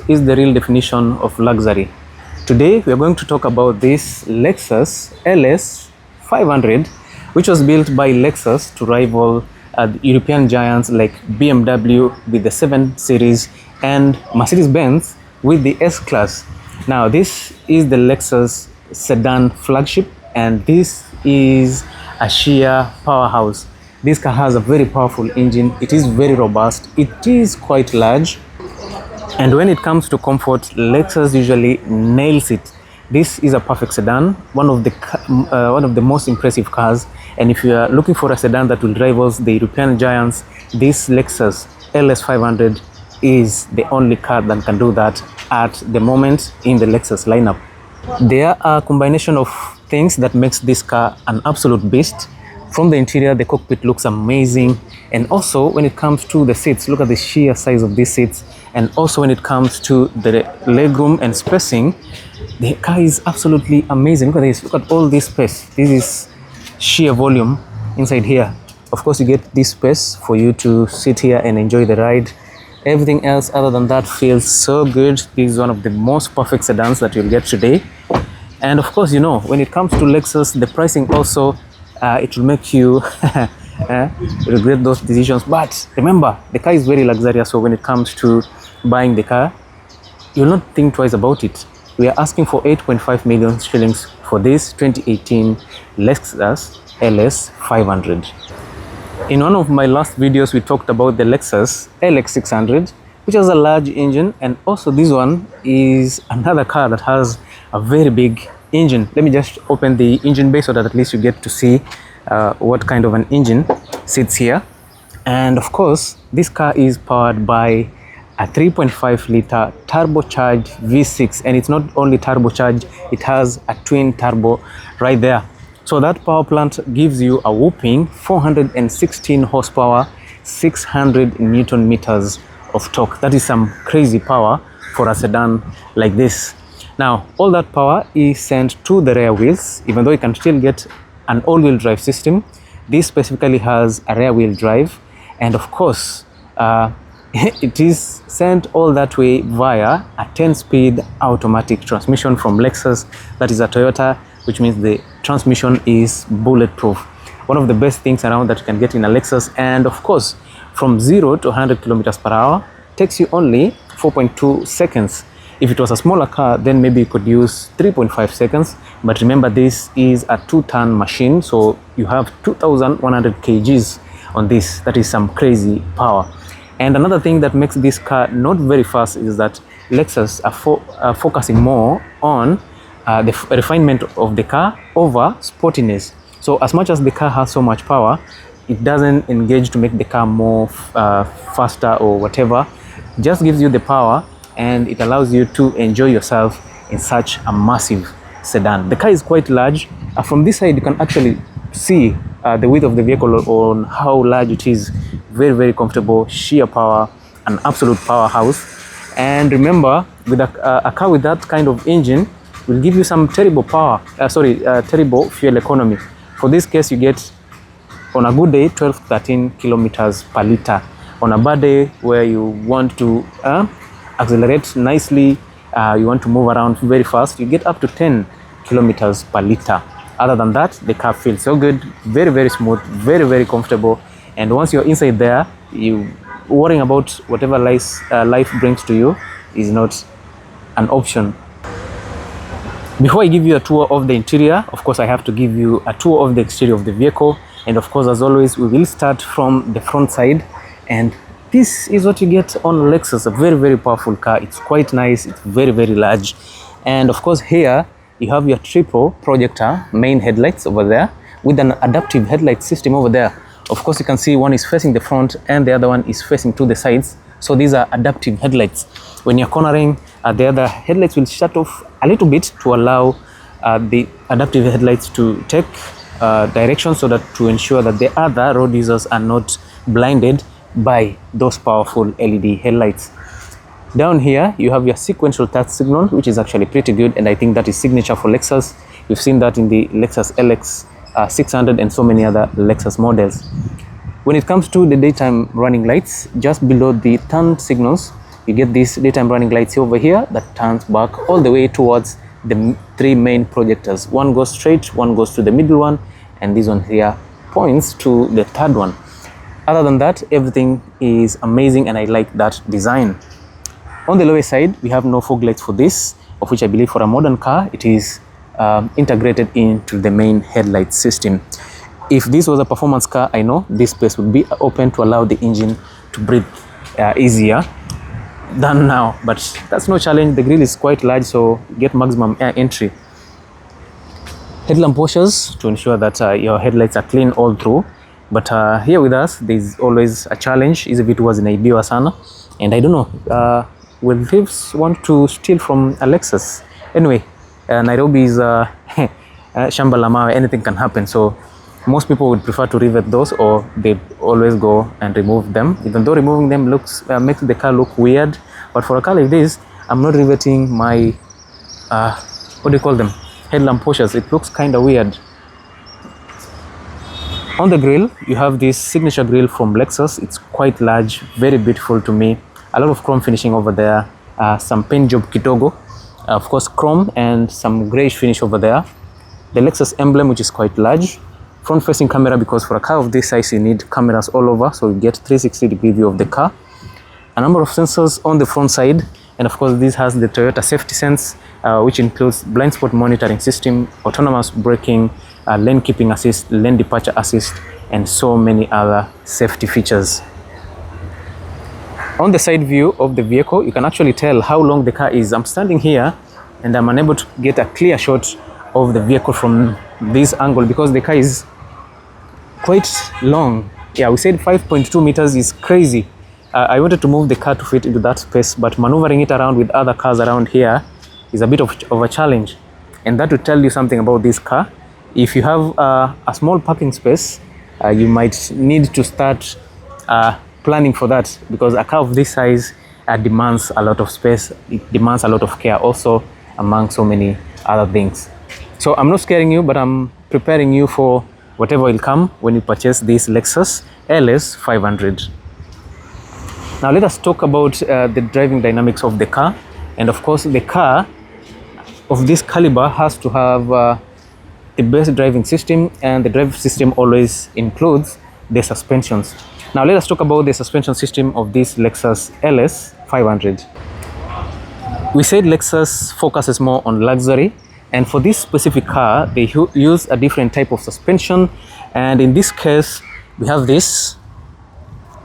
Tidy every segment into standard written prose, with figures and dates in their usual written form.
is the real definition of luxury. Today we are going to talk about this Lexus Ls500, which was built by Lexus to rival European giants like BMW with the 7 Series and Mercedes-Benz with the S-Class. Now this is the Lexus Sedan flagship, and this is a sheer powerhouse. This car has a very powerful engine, it is very robust, it is quite large, and when it comes to comfort, Lexus usually nails it. This is a perfect sedan, one of the most impressive cars, and if you are looking for a sedan that will rival the European giants, this Lexus Ls500 is the only car that can do that at the moment in the Lexus lineup. There are a combination of things that makes this car an absolute beast. From the interior, the cockpit looks amazing, and also when it comes to the seats, look at the sheer size of these seats, and also when it comes to the legroom and spacing, the car is absolutely amazing. Look at this, look at all this space. This is sheer volume inside here. Of course, you get this space for you to sit here and enjoy the ride. Everything else other than that feels so good. This is one of the most perfect sedans that you'll get today. And of course, you know, when it comes to Lexus, the pricing also, it will make you regret those decisions. But remember, the car is very luxurious, so when it comes to buying the car, you'll not think twice about it. We are asking for 8.5 million shillings for this 2018 Lexus Ls500. In one of my last videos, we talked about the Lexus Ls600, which has a large engine, and also this one is another car that has a very big engine. Let me just open the engine bay so that at least you get to see what kind of an engine sits here. And of course, this car is powered by a 3.5 liter turbocharged V6, and it's not only turbocharged, it has a twin turbo right there. So that power plant gives you a whopping 416 horsepower, 600 newton meters of torque. That is some crazy power for a sedan like this. Now, all that power is sent to the rear wheels. Even though you can still get an all-wheel drive system, this specifically has a rear wheel drive, and of course, it is sent all that way via a 10-speed automatic transmission from Lexus. That is a Toyota, which means the transmission is bulletproof. One of the best things around that you can get in a Lexus, and of course, from 0 to 100 kilometers per hour takes you only 4.2 seconds. If it was a smaller car, then maybe you could use 3.5 seconds. But remember, this is a 2-ton machine, so you have 2,100 kgs on this. That is some crazy power. And another thing that makes this car not very fast is that Lexus are focusing more on the refinement of the car over sportiness. So as much as the car has so much power, it doesn't engage to make the car more faster or whatever. It just gives you the power, and it allows you to enjoy yourself in such a massive sedan. The car is quite large. From this side, you can actually see the width of the vehicle on how large it is. Very, very comfortable, sheer power, an absolute powerhouse. And remember, with a car with that kind of engine will give you some terrible terrible fuel economy. For this case, you get, on a good day, 12-13 kilometers per liter. On a bad day where you want to accelerate nicely, you want to move around very fast, you get up to 10 kilometers per liter. Other than that, the car feels so good, very, very smooth, very, very comfortable. And once you're inside there, you worrying about whatever life brings to you is not an option. Before I give you a tour of the interior, of course, I have to give you a tour of the exterior of the vehicle. And of course, as always, we will start from the front side. And this is what you get on Lexus, a very, very powerful car. It's quite nice, it's very, very large. And of course, here you have your triple projector main headlights over there with an adaptive headlight system over there. Of course, you can see one is facing the front and the other one is facing to the sides. So these are adaptive headlights. When you're cornering, the other headlights will shut off a little bit to allow the adaptive headlights to take direction, so that to ensure that the other road users are not blinded by those powerful LED headlights. Down here, you have your sequential touch signal, which is actually pretty good, and I think that is signature for Lexus. You've seen that in the Lexus LX600 and so many other Lexus models. When it comes to the daytime running lights, just below the turn signals, you get these daytime running lights over here that turns back all the way towards the three main projectors. One goes straight, one goes to the middle one, and this one here points to the third one. Other than that, everything is amazing and I like that design. On the lower side, we have no fog lights for this, of which I believe for a modern car, it is integrated into the main headlight system. If this was a performance car, I know this space would be open to allow the engine to breathe easier than now, but that's no challenge. The grille is quite large, so you get maximum air entry. Headlamp washers to ensure that your headlights are clean all through. But here with us, there's always a challenge. Hizi vitu huwa zinaibiwa sana, and I don't know, will thieves want to steal from a Lexus? Anyway, Nairobi is shamba la mawe, anything can happen, so most people would prefer to rivet those, or they always go and remove them, even though removing them makes the car look weird. But for a car like this, I'm not riveting my what do you call them, headlamp washers. It looks kind of weird. On the grille, you have this signature grille from Lexus. It's quite large, very beautiful to me. A lot of chrome finishing over there, some paint job kidogo, of course chrome, and some grayish finish over there. The Lexus emblem, which is quite large. Front facing camera, because for a car of this size you need cameras all over, so you get 360-degree view of the car. A number of sensors on the front side, and of course this has the Toyota Safety Sense, which includes blind spot monitoring system, autonomous braking, lane keeping assist, lane departure assist, and so many other safety features. On the side view of the vehicle, you can actually tell how long the car is. I'm standing here and I'm unable to get a clear shot of the vehicle from this angle because the car is quite long. Yeah, we said 5.2 meters is crazy. I wanted to move the car to fit into that space, but maneuvering it around with other cars around here is a bit of a challenge. And that will tell you something about this car. If you have a small parking space, you might need to start planning for that, because a car of this size demands a lot of space. It demands a lot of care also, among so many other things. So I'm not scaring you, but I'm preparing you for whatever will come when you purchase this Lexus Ls500. Now let us talk about the driving dynamics of the car. And of course, the car of this caliber has to have the best driving system, and the driving system always includes the suspensions. Now let us talk about the suspension system of this Lexus Ls500. We said Lexus focuses more on luxury, and for this specific car they use a different type of suspension. And in this case we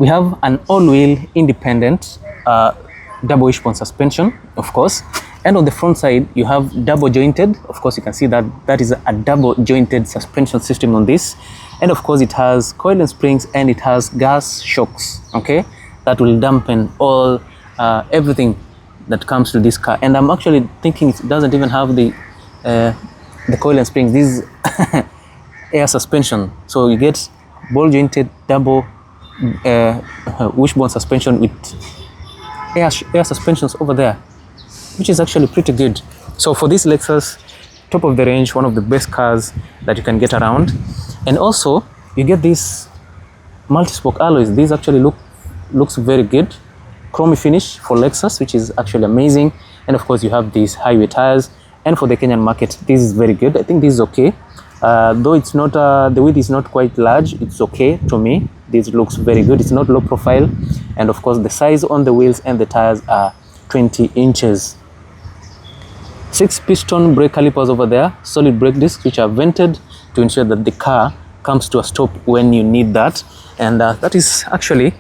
have an all-wheel independent double wishbone suspension, of course. And on the front side you have double jointed. Of course, you can see that that is a double jointed suspension system on this. And of course it has coil and springs, and it has gas shocks, okay, that will dampen all everything that comes to this car. And I'm actually thinking it doesn't even have the coil and springs. This is air suspension, so you get ball jointed double wishbone suspension with air suspensions over there, which is actually pretty good. So for this Lexus, top of the range, one of the best cars that you can get around. And also you get these multi-spoke alloys. These actually looks very good. Chrome finish for Lexus, which is actually amazing. And of course you have these highway tires, and for the Kenyan market this is very good. I think this is okay, though it's not the width is not quite large. It's okay to me. This looks very good. It's not low profile, and of course the size on the wheels and the tires are 20 inches. 6 piston brake calipers over there, solid brake discs which are vented to ensure that the car comes to a stop when you need that. And that is actually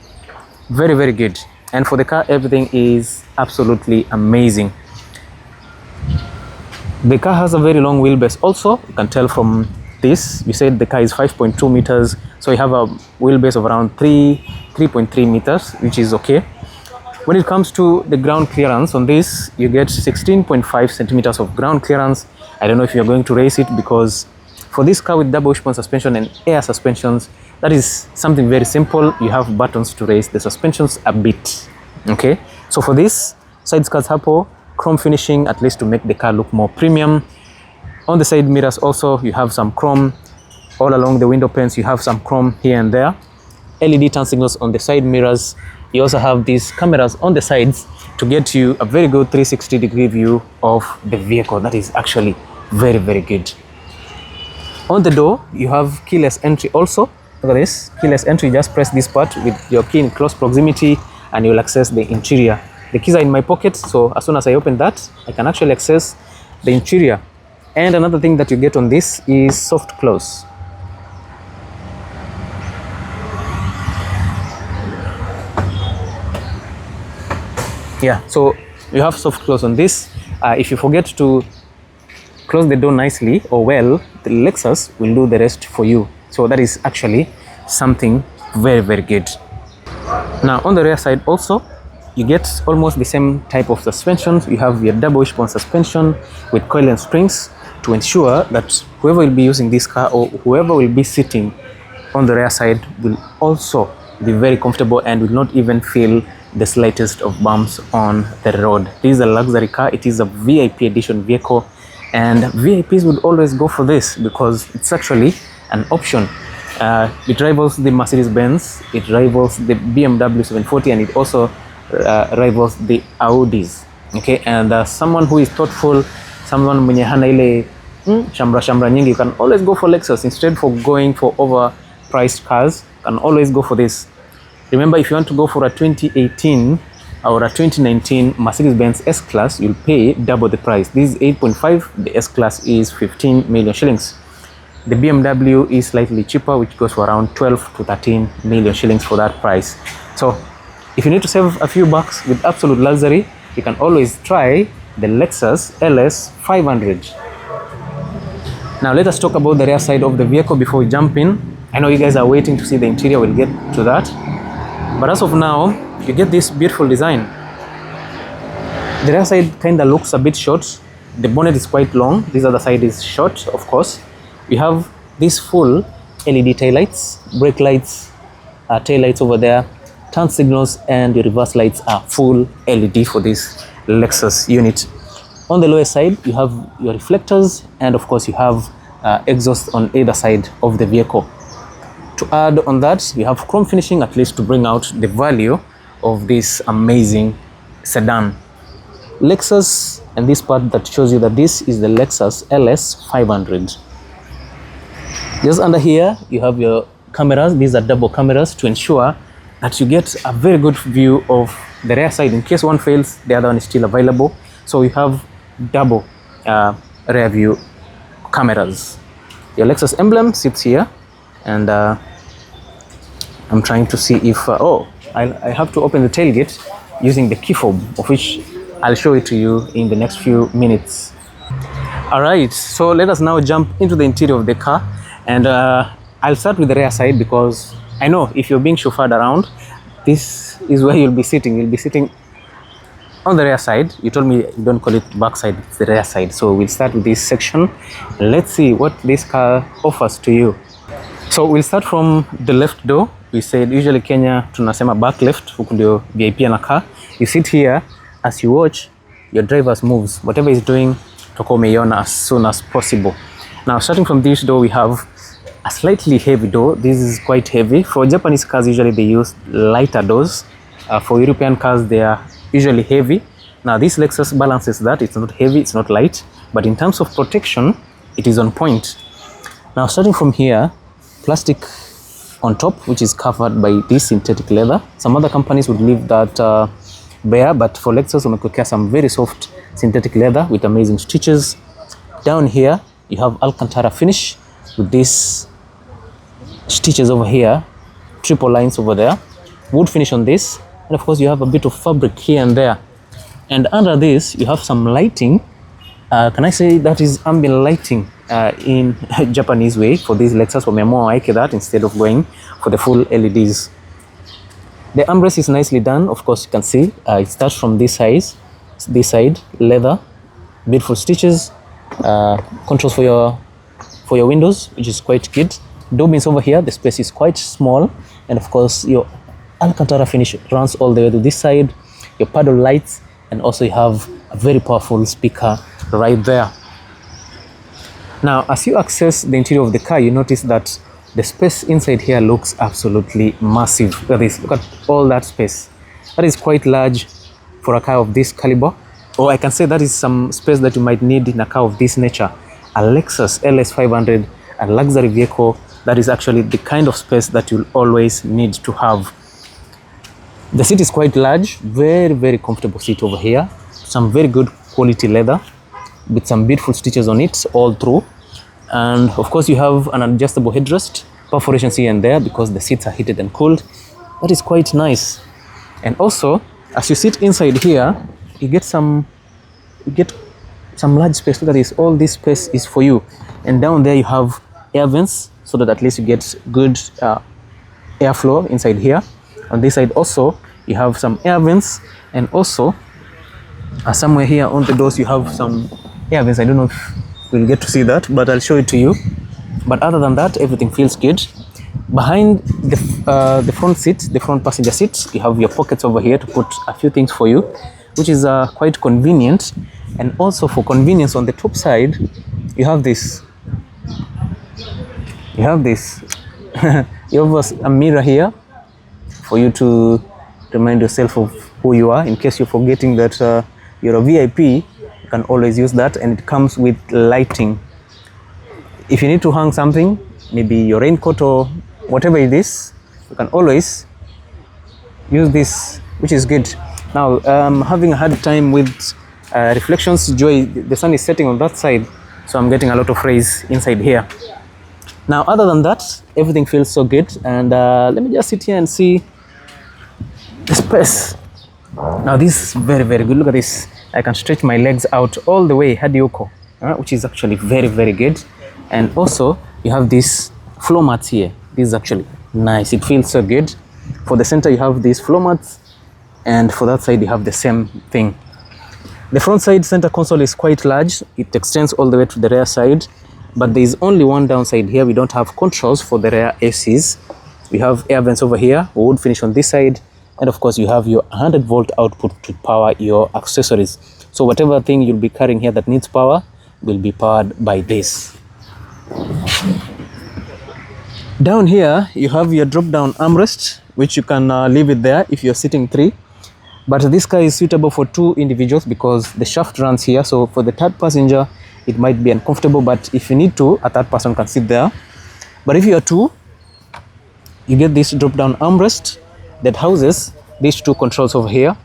very, very good. And for the car, everything is absolutely amazing. The car has a very long wheelbase also. You can tell from this. We said the car is 5.2 meters, so you have a wheelbase of around 3.3 meters, which is okay. When it comes to the ground clearance on this, you get 16.5 centimeters of ground clearance. I don't know if you're going to raise it, because for this car with double wishbone suspension and air suspensions, that is something very simple. You have buttons to raise the suspensions a bit, okay? So for this, side skirts hapo, chrome finishing, at least to make the car look more premium. On the side mirrors also, you have some chrome. All along the window panes, you have some chrome here and there. LED turn signals on the side mirrors. You also have these cameras on the sides to get you a very good 360-degree view of the vehicle. That is actually very, very good. On the door, you have keyless entry also. Look at this, keyless entry. Just press this part with your key in close proximity and you'll access the interior. The keys are in my pocket, so as soon as I open that, I can actually access the interior. And another thing that you get on this is soft close. Yeah, so you have soft close on this. If you forget to close the door nicely or well, the Lexus will do the rest for you. So that is actually something very, very good. Now on the rear side also, you get almost the same type of suspension. You have your double wishbone suspension with coil and springs to ensure that whoever will be using this car or whoever will be sitting on the rear side will also be very comfortable and will not even feel the slightest of bumps on the road. This is a luxury car. It is a VIP edition vehicle, and VIPs would always go for this because it's actually an option. It rivals the Mercedes-Benz, it rivals the BMW 740, and it also rivals the Audis. Okay, and someone who is thoughtful, someone mwenye hana ile shamra nyingi, you can always go for Lexus instead for going for overpriced cars. You can always go for this. Remember, if you want to go for a 2018 or a 2019 Mercedes-Benz S-Class, you'll pay double the price. This is 8.5, the S-Class is 15 million shillings. The BMW is slightly cheaper, which goes for around 12 to 13 million shillings for that price. So if you need to save a few bucks with absolute luxury, you can always try the Lexus Ls500. Now let us talk about the rear side of the vehicle before we jump in. I know you guys are waiting to see the interior, we'll get to that. But as of now, you get this beautiful design. The rear side kind of looks a bit short. The bonnet is quite long. This other side is short, of course. We have these full LED taillights, brake lights, tail lights over there, turn signals, and your reverse lights are full LED for this Lexus unit. On the lower side, you have your reflectors, and of course you have exhaust on either side of the vehicle. To add on that, you have chrome finishing, at least to bring out the value of this amazing sedan. Lexus, and this part that shows you that this is the Lexus Ls500. Just under here, you have your cameras. These are double cameras to ensure that you get a very good view of the rear side. In case one fails, the other one is still available. So you have double rear view cameras. Your Lexus emblem sits here, and I'm trying to see if I have to open the tailgate using the key fob, of which I'll show it to you in the next few minutes. All right, so let us now jump into the interior of the car, and I'll start with the rear side because I know if you're being chauffeured around, this is where you'll be sitting. You'll be sitting on the rear side. You told me you don't call it back side, it's the rear side. So we'll start with this section. Let's see what this car offers to you. So we'll start from the left door. We said usually Kenya tunasema back left, huku ndio VIP anakaa. You sit here as you watch your driver's moves. Whatever he's doing, tutakuwa umeiona as soon as possible. Now starting from this door, we have a slightly heavy door. This is quite heavy. For Japanese cars, usually they use lighter doors. For European cars, they are usually heavy. Now this Lexus balances that. It's not heavy, it's not light, but in terms of protection, it is on point. Now starting from here, plastic on top, which is covered by this synthetic leather. Some other companies would leave that bare, but for Lexus, wamekuwekea some very soft synthetic leather with amazing stitches. Down here, you have Alcantara finish with these stitches over here, triple lines over there, wood finish on this, and of course you have a bit of fabric here and there. And under this, you have some lighting. Can I say that is ambient lighting in Japanese way for this Lexus? Wameamua waeke that instead of going for the full LEDs. The armrest is nicely done. Of course, you can see it starts from this side, leather, beautiful stitches, controls for your windows, which is quite good. Door bins over here, the space is quite small, and of course your Alcantara finish runs all the way to this side. Your paddle lights, and also you have a very powerful speaker right there. Now, as you access the interior of the car, you notice that the space inside here looks absolutely massive. Look at this, look at all that space. That is quite large. for a car of this caliber, or I can say that is some space that you might need in a car of this nature. A Lexus LS500, a luxury vehicle, that is actually the kind of space that you'll always need to have. The seat is quite large, very comfortable seat over here. Some very good quality leather with some beautiful stitches on it all through. And of course you have an adjustable headrest, perforations here and there because the seats are heated and cooled. That is quite nice. And also, as you sit inside here, you get some large space. Look at this, all this space is for you. And down there you have air vents so that at least you get good airflow inside here. On this side also you have some air vents, and also somewhere here on the doors you have some air vents. I don't know if we'll get to see that, but I'll show it to you. But other than that, everything feels good. Behind the front seat, the front passenger seat, you have your pockets over here to put a few things for you, which is quite convenient. And also for convenience, on the top side you have this you have a mirror here for you to remind yourself of who you are. In case you're forgetting that you're a VIP, you can always use that, and it comes with lighting. If you need to hang something, maybe your raincoat or whatever it is, you can always use this, which is good. Now I'm having a hard time with reflections. Joy, the sun is setting on that side, so I'm getting a lot of rays inside here. Now other than that, everything feels so good. And let me just sit here and see the space. Now this is very good. Look at this. I can stretch my legs out all the way hadi huko, which is actually very good. And also you have this floor mats here. This is actually nice. It feels so good. For the center you have these floor mats, and for that side you have the same thing. The front side center console is quite large. It extends all the way to the rear side, but there is only one downside here. We don't have controls for the rear ACs. We have air vents over here, wood finish on this side, and of course you have your 100-volt output to power your accessories. So whatever thing you'll be carrying here that needs power will be powered by this. Down here you have your drop down armrest, which you can leave it there if you're sitting 3. But this car is suitable for 2 individuals because the shaft runs here. So for the third passenger it might be uncomfortable, but if you need to, a third person can sit there. But if you are 2, you get this drop down armrest that houses these 2 controls over here.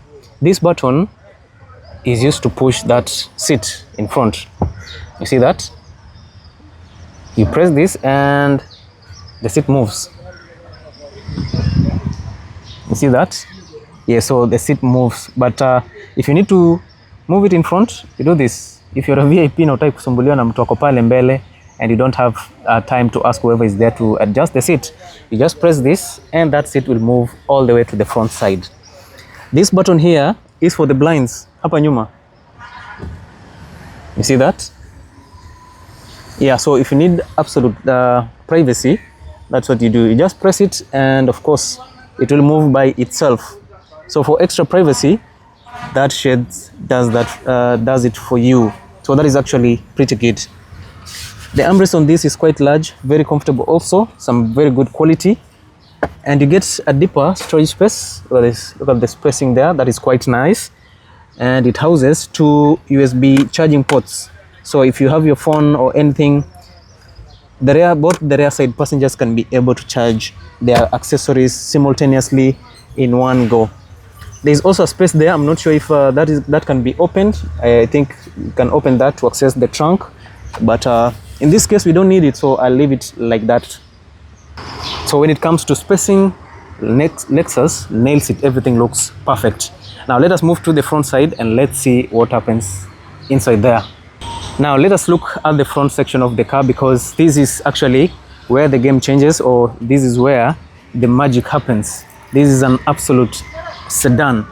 This button is used to push that seat in front. You see that? You press this and the seat moves. You see that? Yeah, so the seat moves. But if you need to move it in front, you do this. If you're a VIP na utaki kusumbuliwa na mtu wako pale mbele and you don't have time to ask whoever is there to adjust the seat, you just press this and that seat will move all the way to the front side. This button here is for the blinds hapa nyuma. You see that? Yeah, so if you need absolute privacy, that's what you do. You just press it and of course it will move by itself. So for extra privacy, that shade does it for you. So that is actually pretty good. The armrest on this is quite large, very comfortable also, some very good quality. And you get a deeper storage space. Look at this, look at the spacing there, that is quite nice. And it houses 2 USB charging ports. So if you have your phone or anything, both the rear side passengers can be able to charge their accessories simultaneously in one go. There is also a space there. I'm not sure if that can be opened. I think you can open that to access the trunk, but in this case we don't need it, so I'll leave it like that. So when it comes to spacing, Lexus nails it. Everything looks perfect. Now let us move to the front side and let's see what happens inside there. Now let us look at the front section of the car, because this is actually where the game changes, or this is where the magic happens. This is an absolute sedan.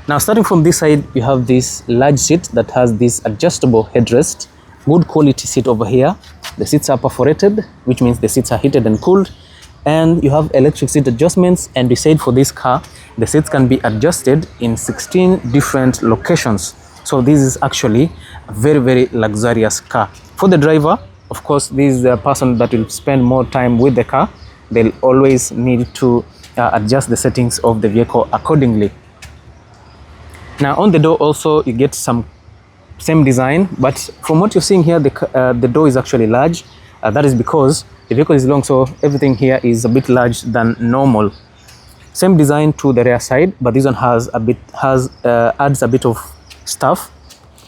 Now starting from this side, you have this large seat that has this adjustable headrest. Good quality seat over here. The seats are perforated, which means the seats are heated and cooled. And you have electric seat adjustments, and we said for this car the seats can be adjusted in 16 different locations. So this is actually a very luxurious car. For the driver, of course, this is a person that will spend more time with the car. They'll always need to adjust the settings of the vehicle accordingly. Now on the door also you get some same design, but from what you're seeing here, the door is actually large. That is because the vehicle is long, so everything here is a bit large than normal. Same design to the rear side, but this one adds a bit of stuff.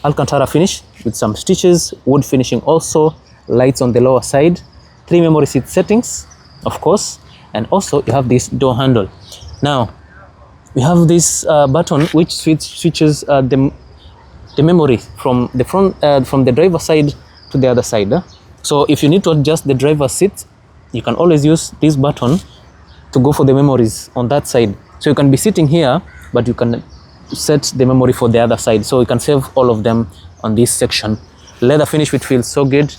Alcantara finish with some stitches, wood finishing also, lights on the lower side, 3 memory seat settings, of course, and also you have this door handle. Now we have this button which switches the memory from the front, from the driver side to the other side. So if you need to adjust the driver's seat, you can always use this button to go for the memories on that side. So you can be sitting here, but you can set the memory for the other side, so you can save all of them on this section. Leather finish, which feels so good,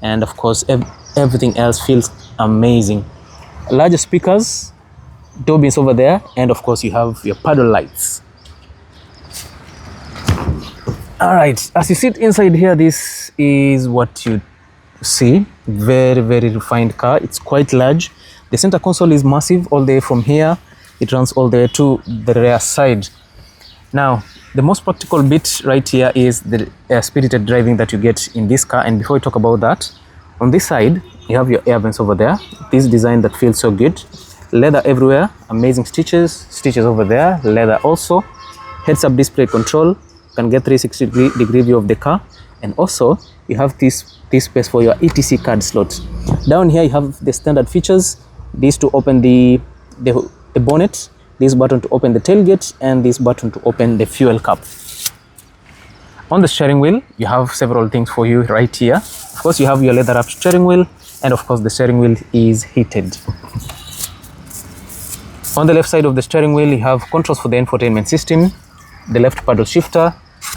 and of course everything else feels amazing. Larger speakers, door bins over there, and of course you have your paddle lights. All right, as you sit inside here, this is what you see. Very refined car. It's quite large. The center console is massive. All the way from here it runs all the way to the rear side. Now the most practical bit right here is the spirited driving that you get in this car. And before we talk about that, on this side you have your air vents over there. This design that feels so good. Leather everywhere, amazing stitches over there, leather also. Heads-up display control, you can get 360-degree view of the car, and also you have this space for your ETC card slot. Down here you have the standard features, this to open the bonnet, this button to open the tailgate, and this button to open the fuel cap. On the steering wheel you have several things for you right here. Of course you have your leather wrapped steering wheel, and of course the steering wheel is heated. On the left side of the steering wheel you have controls for the infotainment system, the left paddle shifter.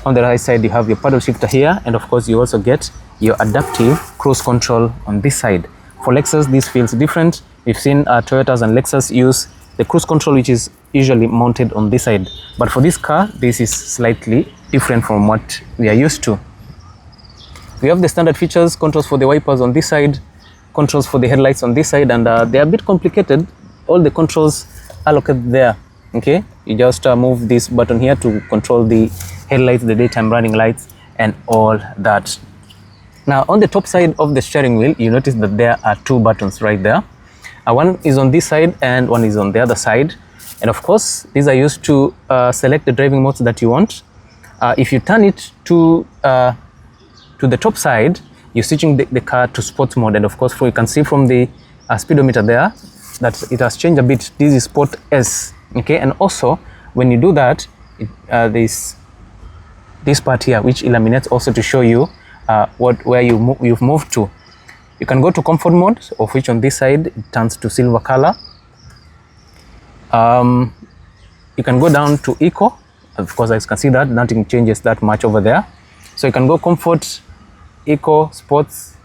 On the right side you have your paddle shifter here, and of course you also get your adaptive cruise control on this side. For Lexus this feels different. We've seen Toyotas and Lexus use the cruise control, which is usually mounted on this side, but for this car this is slightly different from what we are used to. We have the standard features, controls for the wipers on this side, controls for the headlights on this side, and they are a bit complicated. All the controls are located there. Okay, you just move this button here to control the headlights, the daytime running lights, and all that. Now on the top side of the steering wheel you notice that there are 2 buttons right there. One is on this side and one is on the other side, and of course these are used to select the driving modes that you want. If you turn it to the top side, you're switching the car to sports mode, and of course you can see from the speedometer there that it has changed a bit. This is Sport S. Okay, and also when you do that, this part here which illuminates also to show you where you've moved to. You can go to comfort mode, of which on this side it turns to silver color. You can go down to eco. Of course, as you can see that nothing changes that much over there. So you can go comfort, eco, sports,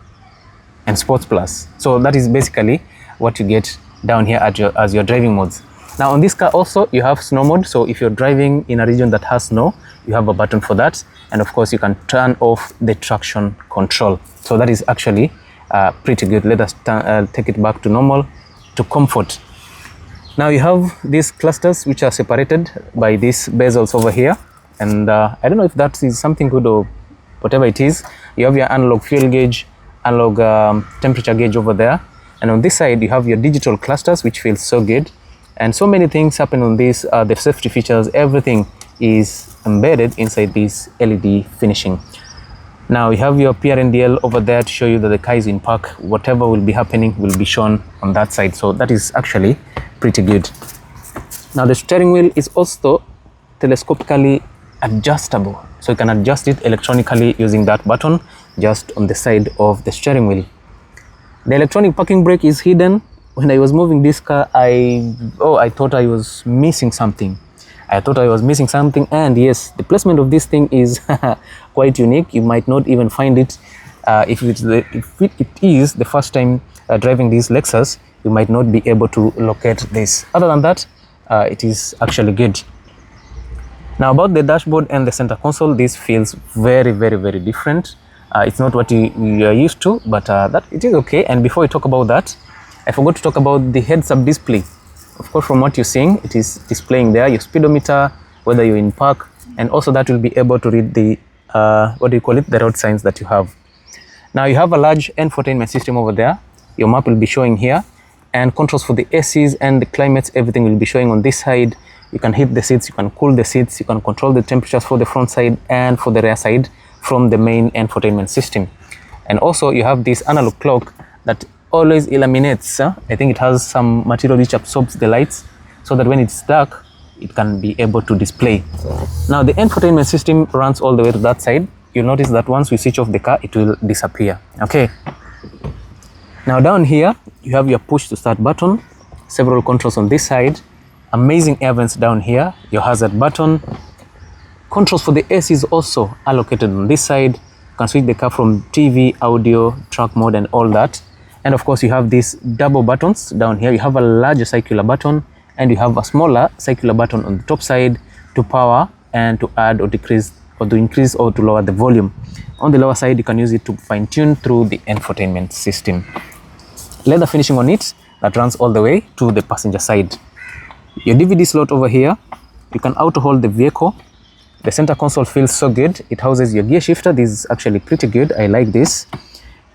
and sports plus. So that is basically what you get down here as your driving modes. Now on this car also you have snow mode, so if you're driving in a region that has snow, you have a button for that, and of course you can turn off the traction control. So that is actually pretty good. Let us take it back to normal, to comfort. Now you have these clusters which are separated by these bezels over here, and I don't know if that is something good or whatever it is. You have your analog fuel gauge, analog temperature gauge over there, and on this side you have your digital clusters, which feels so good. And so many things happen on this, the safety features, everything is embedded inside this LED finishing. Now you have your PRNDL over there to show you that the car is in park. Whatever will be happening will be shown on that side, so that is actually pretty good. Now the steering wheel is also telescopically adjustable, so you can adjust it electronically using that button just on the side of the steering wheel. The electronic parking brake is hidden. When I was moving this car, I thought I was missing something. And yes, the placement of this thing is quite unique. You might not even find it if it is the first time driving this Lexus. You might not be able to locate this. Other than that, it is actually good. Now about the dashboard and the center console, this feels very different. It's not what you are used to, but that it is okay. And before we talk about that, I forgot to talk about the heads-up display. Of course, from what you're seeing, it is displaying there your speedometer, whether you're in park, and also that will be able to read the what do you call it, the road signs that you have. Now you have a large infotainment system over there. Your map will be showing here, and controls for the ACs and the climates, everything will be showing on this side. You can heat the seats, you can cool the seats, you can control the temperatures for the front side and for the rear side from the main infotainment system. And also you have this analog clock that always illuminates. I think it has some material which absorbs the lights so that when it's dark, it can be able to display. Now the infotainment system runs all the way to that side. You'll notice that once we switch off the car, it will disappear. Okay. Now down here, you have your push to start button, several controls on this side, amazing air vents down here, your hazard button. Controls for the AC is also allocated on this side. You can switch the car from TV, audio, track mode and all that. And of course you have these double buttons down here. You have a larger circular button and you have a smaller circular button on the top side to power and to add or decrease or to increase or to lower the volume. On the lower side, you can use it to fine tune through the infotainment system. Leather finishing on it that runs all the way to the passenger side. Your DVD slot over here, you can auto hold the vehicle. The center console feels so good. It houses your gear shifter. This is actually pretty good. I like this.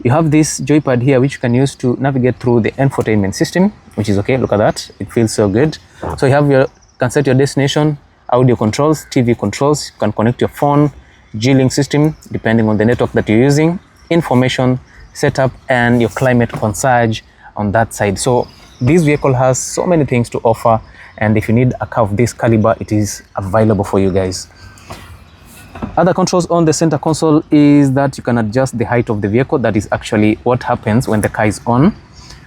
You have this joypad here which you can use to navigate through the infotainment system, which is okay. Look at that. It feels so good. So you have your, can set your destination, audio controls, TV controls. You can connect your phone, G-Link system depending on the network that you're using, information setup, and your climate concierge on that side. So this vehicle has so many things to offer, and if you need a car of this caliber, it is available for you guys. Other controls on the center console is that you can adjust the height of the vehicle. That is actually what happens when the car is on.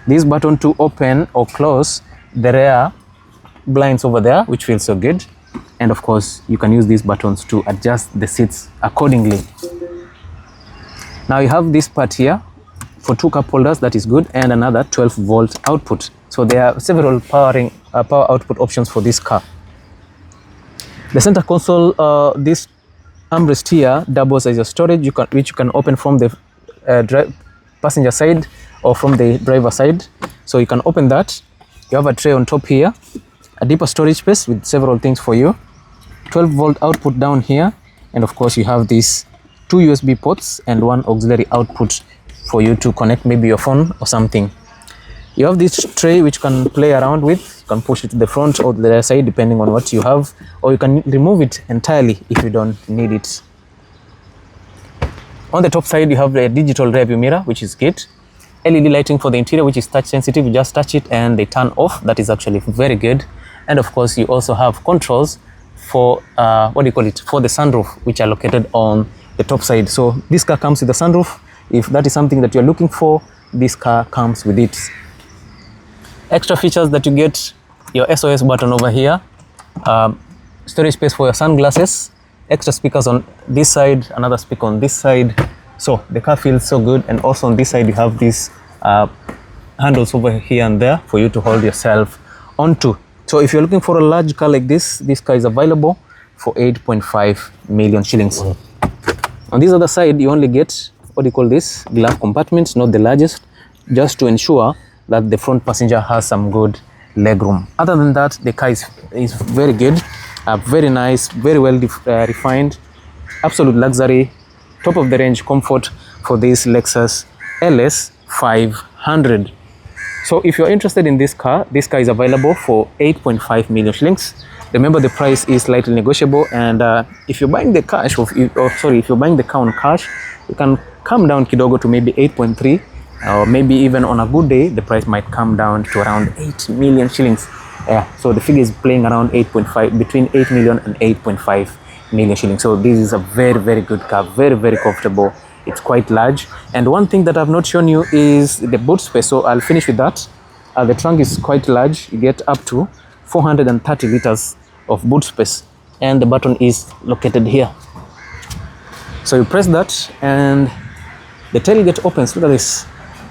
This button to open or close the rear blinds over there, which feels so good. And of course, you can use these buttons to adjust the seats accordingly. Now you have this part here for 2 cup holders, that is good, and another 12-volt output. So there are several power output options for this car. The center console, this armrest here doubles as your storage, which you can open from the passenger side or from the driver side. So you can open that. You have a tray on top here, a deeper storage space with several things for you, 12-volt output down here, and of course you have these 2 USB ports and 1 auxiliary output for you to connect maybe your phone or something. You have this tray which you can play around with. You can push it to the front or the rear side depending on what you have, or you can remove it entirely if you don't need it. On the top side, you have a digital rear view mirror, which is good. LED lighting for the interior, which is touch sensitive. You just touch it and they turn off. That is actually very good. And of course, you also have controls for for the sunroof, which are located on the top side. So this car comes with a sunroof. If that is something that you're looking for, this car comes with it. Extra features that you get: your SOS button over here, storage space for your sunglasses, extra speakers on this side, another speaker on this side. So the car feels so good. And also on this side, you have these handles over here and there for you to hold yourself onto. So if you're looking for a large car like this car is available for 8.5 million shillings. On this other side, you only get glove compartments, not the largest, just to ensure that the front passenger has some good leg room. Other than that, the car is very good, very nice, very well refined, absolute luxury, top of the range comfort for this Lexus Ls500. So if you're interested in this car is available for 8.5 million shillings. Remember, the price is slightly negotiable, and if you're buying the cash, if you're buying the car on cash, you can come down kidogo to maybe 8.3, or maybe even on a good day, the price might come down to around 8 million shillings. Yeah, so the figure is playing around 8.5, between 8 million and 8.5 million shillings. So this is a very, very good car, very, very comfortable. It's quite large. And one thing that I've not shown you is the boot space. So I'll finish with that. The trunk is quite large. You get up to 430 liters of boot space, and the button is located here. So you press that and the tailgate opens. Look at this.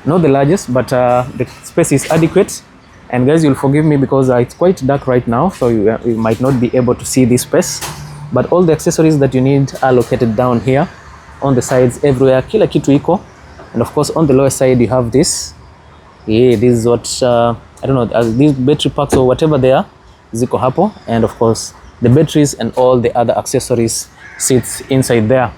Not the largest, but the space is adequate. And guys, you'll forgive me because it's quite dark right now, so you might not be able to see this space. But all the accessories that you need are located down here, on the sides, everywhere. Kila kitu iko. And of course, on the lower side, you have this. Yeah, this is what I don't know. These battery packs or whatever they are, ziko hapo. And of course, The batteries and all the other accessories sits inside there.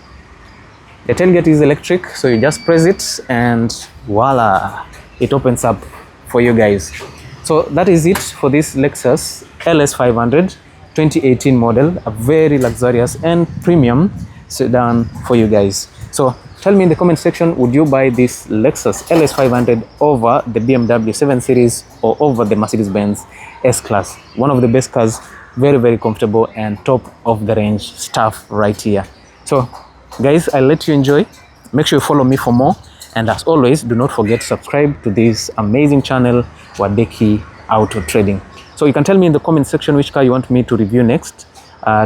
The tailgate is electric, so you just press it and voila, it opens up for you guys. So that is it for this Lexus LS500 2018 model, a very luxurious and premium sedan for you guys. So tell me in the comment section, would you buy this Lexus LS500 over the BMW 7 Series or over the Mercedes-Benz S-Class? One of the best cars, very, very comfortable and top of the range stuff right here. So guys, I'll let you enjoy. Make sure you follow me for more. And as always, do not forget to subscribe to this amazing channel, Wadeki Auto Trading. So you can tell me in the comment section which car you want me to review next.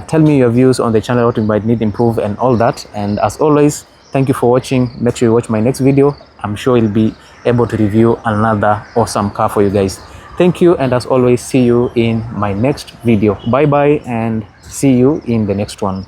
Tell me your views on the channel, what you might need improve and all that. And as always, thank you for watching. Make sure you watch my next video. I'm sure you'll be able to review another awesome car for you guys. Thank you, and as always, see you in my next video. Bye bye, and see you in the next one.